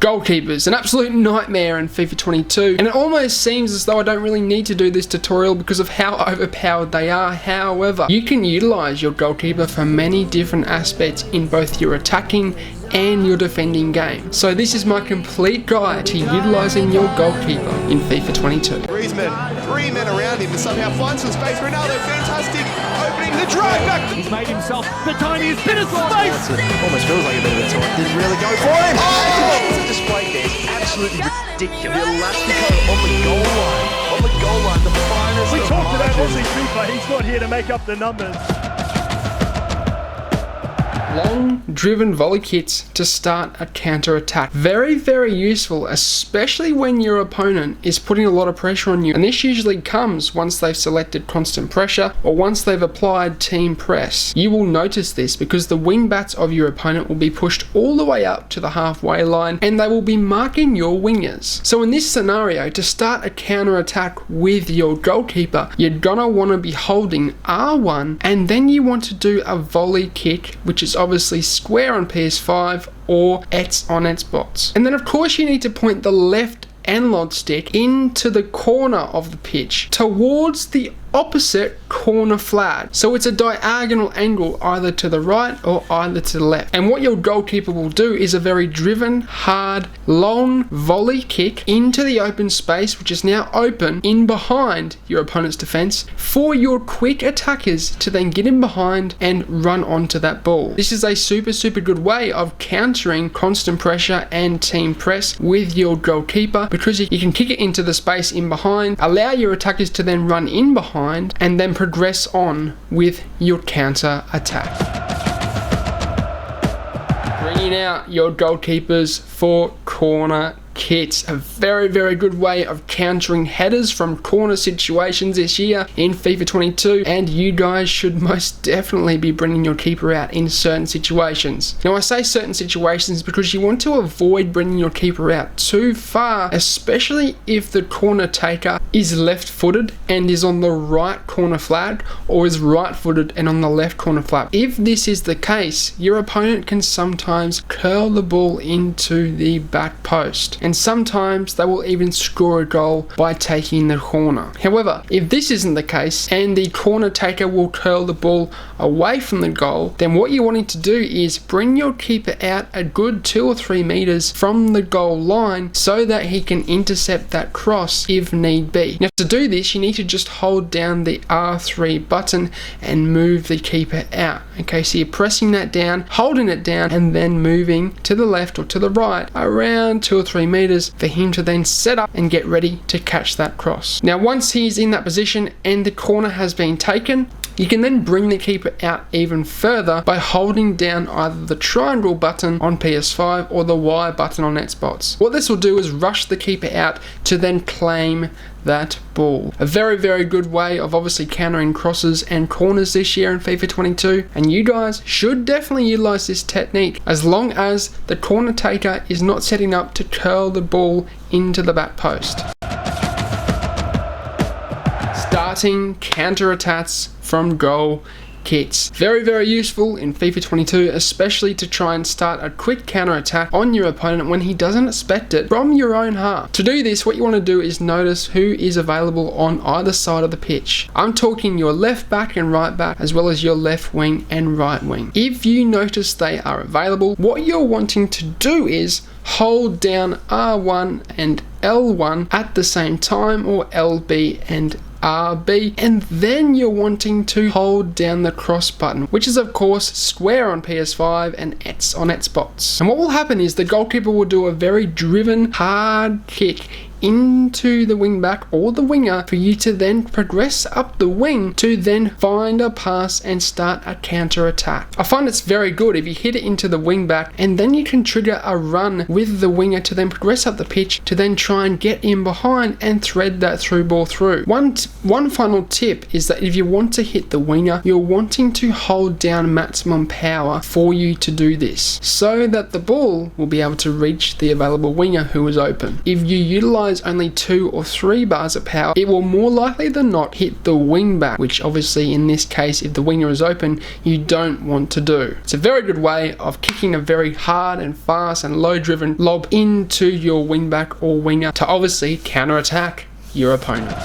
Goalkeepers, an absolute nightmare in FIFA 22, and it almost seems as though I don't really need to do this tutorial because of how overpowered they are. However, you can utilize your goalkeeper for many different aspects in both your attacking and your defending game. So this is my complete guide to utilizing your goalkeeper in FIFA 22. Griezmann, 3 men around him to somehow find some space. Ronaldo, fantastic opening, the drive back. He's made himself the tiniest bit of space. Almost feels like a bit of a taunt. Didn't really go for him. Oh! The display there is absolutely ridiculous. The Elastico on the goal line. On the goal line, the finest. We of talked about margins. AussieFIFA. He's not here to make up the numbers. Long driven volley kits to start a counter attack. Very, very useful, especially when your opponent is putting a lot of pressure on you. And this usually comes once they've selected constant pressure or once they've applied team press. You will notice this because the wing bats of your opponent will be pushed all the way up to the halfway line and they will be marking your wingers. So in this scenario, to start a counter attack with your goalkeeper, you're gonna want to be holding R1 and then you want to do a volley kick, which is obviously square on PS5 or X on Xbox. And then of course you need to point the left analog stick into the corner of the pitch towards the opposite corner flag. So it's a diagonal angle either to the right or either to the left. And what your goalkeeper will do is a very driven, hard, long volley kick into the open space, which is now open in behind your opponent's defense, for your quick attackers to then get in behind and run onto that ball. This is a super good way of countering constant pressure and team press with your goalkeeper, because you can kick it into the space in behind, allow your attackers to then run in behind, and then progress on with your counter attack. Bringing out your goalkeepers for corner kits. A very good way of countering headers from corner situations this year in FIFA 22, and you guys should most definitely be bringing your keeper out in certain situations. Now I say certain situations because you want to avoid bringing your keeper out too far, especially if the corner taker is left footed and is on the right corner flag, or is right footed and on the left corner flag. If this is the case, your opponent can sometimes curl the ball into the back post, and sometimes they will even score a goal by taking the corner. However, if this isn't the case and the corner taker will curl the ball away from the goal, then what you're wanting to do is bring your keeper out a good 2 or 3 meters from the goal line so that he can intercept that cross if need be. Now to do this, you need to just hold down the R3 button and move the keeper out. Okay, so you're pressing that down, holding it down, and then moving to the left or to the right around 2 or 3 meters for him to then set up and get ready to catch that cross. Now once he's in that position and the corner has been taken, you can then bring the keeper out even further by holding down either the triangle button on PS5 or the Y button on Xbox. What this will do is rush the keeper out to then claim that ball. A very good way of obviously countering crosses and corners this year in FIFA 22, and you guys should definitely utilize this technique as long as the corner taker is not setting up to curl the ball into the back post. Starting counter attacks from goal kits. Very useful in FIFA 22, especially to try and start a quick counter attack on your opponent when he doesn't expect it from your own half. To do this, what you want to do is notice who is available on either side of the pitch. I'm talking your left back and right back, as well as your left wing and right wing. If you notice they are available, what you're wanting to do is hold down R1 and L1 at the same time, or LB and RB, and then you're wanting to hold down the cross button, which is of course square on PS5 and X on Xbox. And what will happen is the goalkeeper will do a very driven, hard kick into the wing back or the winger for you to then progress up the wing to then find a pass and start a counter attack. I find it's very good if you hit it into the wing back and then you can trigger a run with the winger to then progress up the pitch to then try and get in behind and thread that through ball through. One final tip is that if you want to hit the winger, you're wanting to hold down maximum power for you to do this so that the ball will be able to reach the available winger who is open. If you utilize applies only 2 or 3 bars of power, it will more likely than not hit the wing back, which obviously in this case, if the winger is open, you don't want to do. It's a very good way of kicking a very hard and fast and low driven lob into your wing back or winger to obviously counter-attack your opponent.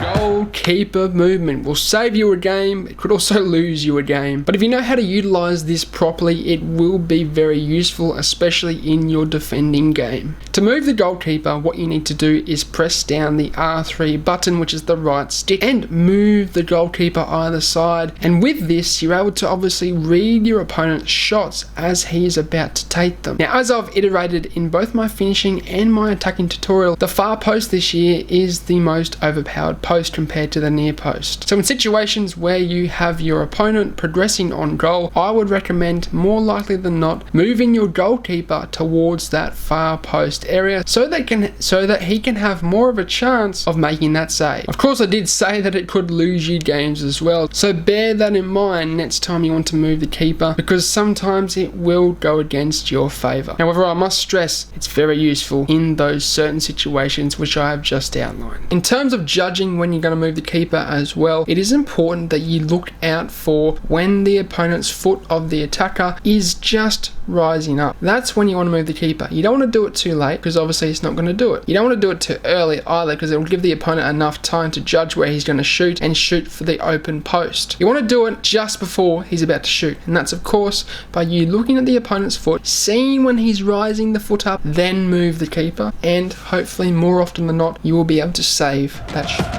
Goalkeeper movement will save you a game, it could also lose you a game, but if you know how to utilize this properly, it will be very useful, especially in your defending game. To move the goalkeeper, what you need to do is press down the R3 button, which is the right stick, and move the goalkeeper either side, and with this you're able to obviously read your opponent's shots as he is about to take them. Now, as I've iterated in both my finishing and my attacking tutorial, the far post this year is the most overpowered post compared to the near post. So in situations where you have your opponent progressing on goal, I would recommend more likely than not moving your goalkeeper towards that far post area so that he can have more of a chance of making that save. Of course, I did say that it could lose you games as well, so bear that in mind next time you want to move the keeper, because sometimes it will go against your favor. However, I must stress it's very useful in those certain situations which I have just outlined. In terms of judging when you're going to move the keeper as well, it is important that you look out for when the opponent's foot of the attacker is just rising up. That's when you want to move the keeper. You don't want to do it too late because obviously it's not going to do it. You don't want to do it too early either because it will give the opponent enough time to judge where he's going to shoot and shoot for the open post. You want to do it just before he's about to shoot, and that's of course by you looking at the opponent's foot, seeing when he's rising the foot up, then move the keeper, and hopefully more often than not you will be able to save that shot.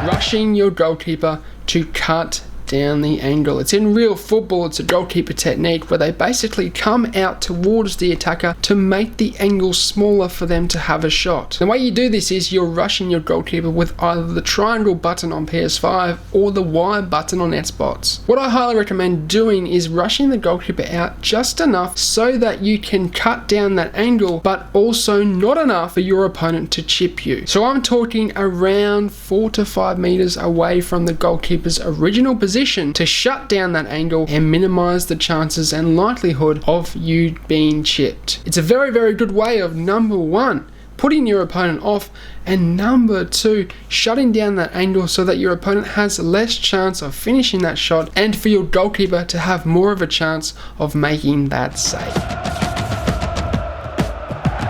Rushing your goalkeeper to cut down the angle. It's in real football, it's a goalkeeper technique where they basically come out towards the attacker to make the angle smaller for them to have a shot. The way you do this is you're rushing your goalkeeper with either the triangle button on PS5 or the Y button on Xbox. What I highly recommend doing is rushing the goalkeeper out just enough so that you can cut down that angle, but also not enough for your opponent to chip you. So I'm talking around 4 to 5 meters away from the goalkeeper's original position to shut down that angle and minimize the chances and likelihood of you being chipped. It's a very, very good way of, number one, putting your opponent off, and number two, shutting down that angle so that your opponent has less chance of finishing that shot and for your goalkeeper to have more of a chance of making that save.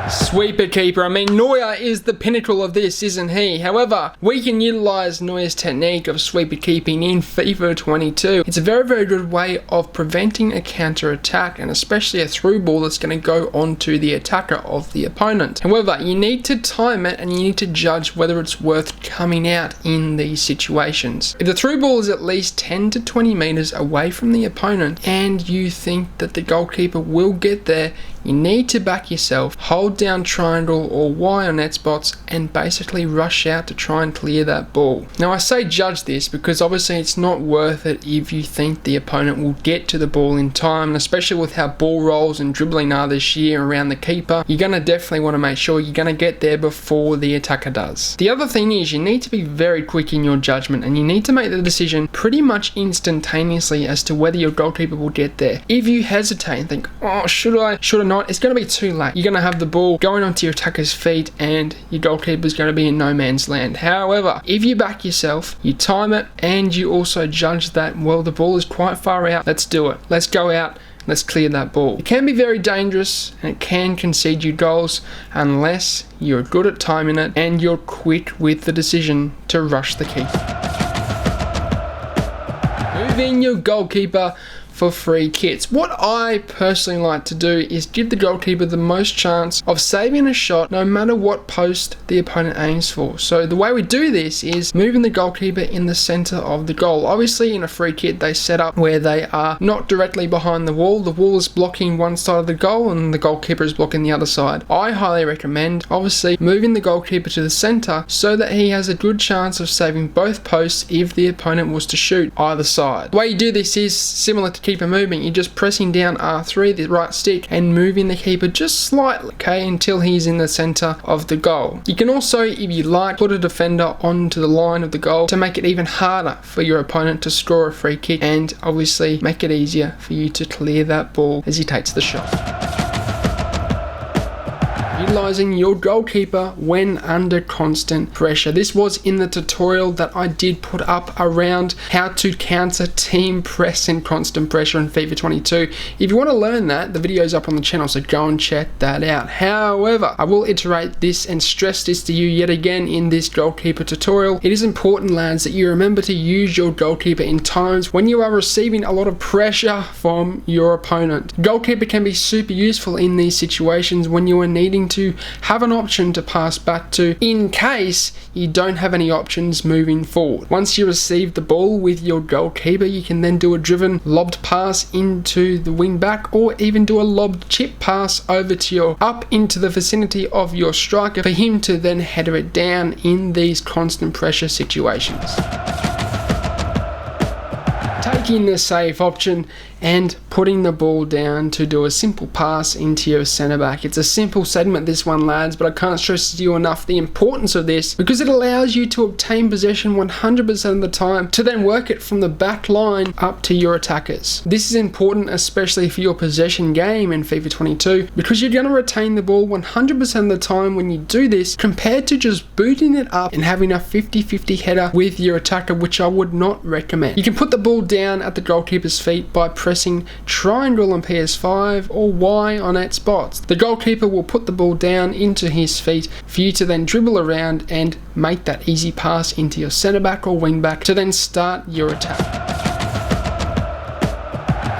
Sweeper keeper. I mean, Neuer is the pinnacle of this, isn't he? However, we can utilize Neuer's technique of sweeper keeping in FIFA 22. It's a very, very good way of preventing a counter attack, and especially a through ball that's going to go onto the attacker of the opponent. However, you need to time it and you need to judge whether it's worth coming out in these situations. If the through ball is at least 10 to 20 meters away from the opponent and you think that the goalkeeper will get there, you need to back yourself, hold down triangle or Y on net spots, and basically rush out to try and clear that ball. Now I say judge this because obviously it's not worth it if you think the opponent will get to the ball in time, and especially with how ball rolls and dribbling are this year around the keeper, you're going to definitely want to make sure you're going to get there before the attacker does. The other thing is you need to be very quick in your judgment, and you need to make the decision pretty much instantaneously as to whether your goalkeeper will get there. If you hesitate and think, oh, should I not, it's going to be too late. You're going to have the ball going onto your attacker's feet and your goalkeeper is going to be in no man's land. However, if you back yourself, you time it, and you also judge that, well, the ball is quite far out, let's do it. Let's go out. Let's clear that ball. It can be very dangerous and it can concede you goals unless you're good at timing it and you're quick with the decision to rush the keeper. Moving your goalkeeper for free kits. What I personally like to do is give the goalkeeper the most chance of saving a shot no matter what post the opponent aims for. So the way we do this is moving the goalkeeper in the center of the goal. Obviously in a free kit they set up where they are not directly behind the wall. The wall is blocking one side of the goal and the goalkeeper is blocking the other side. I highly recommend obviously moving the goalkeeper to the center so that he has a good chance of saving both posts if the opponent was to shoot either side. The way you do this is similar to keeper movement. You're just pressing down R3, the right stick, and moving the keeper just slightly, okay, until he's in the center of the goal. You can also, if you like, put a defender onto the line of the goal to make it even harder for your opponent to score a free kick and obviously make it easier for you to clear that ball as he takes the shot. Utilizing your goalkeeper when under constant pressure. This was in the tutorial that I did put up around how to counter team press and constant pressure in FIFA 22. If you want to learn that, the video's up on the channel, so go and check that out. However, I will iterate this and stress this to you yet again in this goalkeeper tutorial. It is important, lads, that you remember to use your goalkeeper in times when you are receiving a lot of pressure from your opponent. Goalkeeper can be super useful in these situations when you are needing to have an option to pass back to in case you don't have any options moving forward. Once you receive the ball with your goalkeeper, you can then do a driven lobbed pass into the wing back, or even do a lobbed chip pass over to your up into the vicinity of your striker for him to then header it down in these constant pressure situations. Taking the safe option and putting the ball down to do a simple pass into your centre back. It's a simple segment, this one, lads, but I can't stress to you enough the importance of this, because it allows you to obtain possession 100% of the time to then work it from the back line up to your attackers. This is important especially for your possession game in FIFA 22, because you're going to retain the ball 100% of the time when you do this, compared to just booting it up and having a 50-50 header with your attacker, which I would not recommend. You can put the ball down at the goalkeeper's feet by pressing triangle on PS5 or Y on Xbox. The goalkeeper will put the ball down into his feet for you to then dribble around and make that easy pass into your centre back or wing back to then start your attack.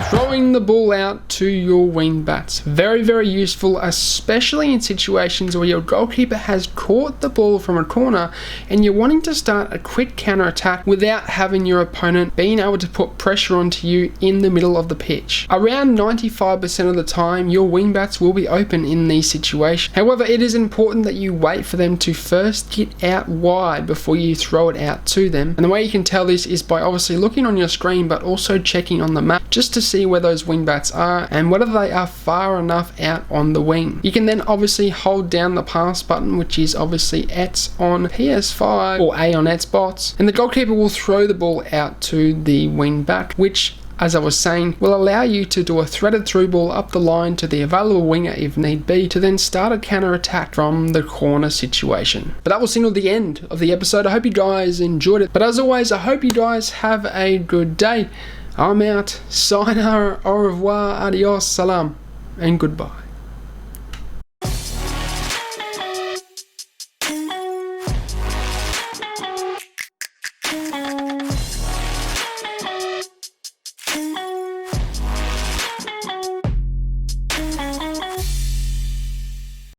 Throwing the ball out to your wing backs. Very, very useful, especially in situations where your goalkeeper has caught the ball from a corner and you're wanting to start a quick counter attack without having your opponent being able to put pressure onto you in the middle of the pitch. Around 95% of the time, your wing backs will be open in these situations. However, it is important that you wait for them to first get out wide before you throw it out to them. And the way you can tell this is by obviously looking on your screen, but also checking on the map just to see where those wing backs are and whether they are far enough out on the wing. You can then obviously hold down the pass button, which is obviously X on PS5 or A on Xbox, and the goalkeeper will throw the ball out to the wing back, which, as I was saying, will allow you to do a threaded through ball up the line to the available winger if need be, to then start a counter attack from the corner situation. But that will signal the end of the episode. I hope you guys enjoyed it, but as always, I hope you guys have a good day. I'm out. Sayonara, au revoir, adios, salam, and goodbye.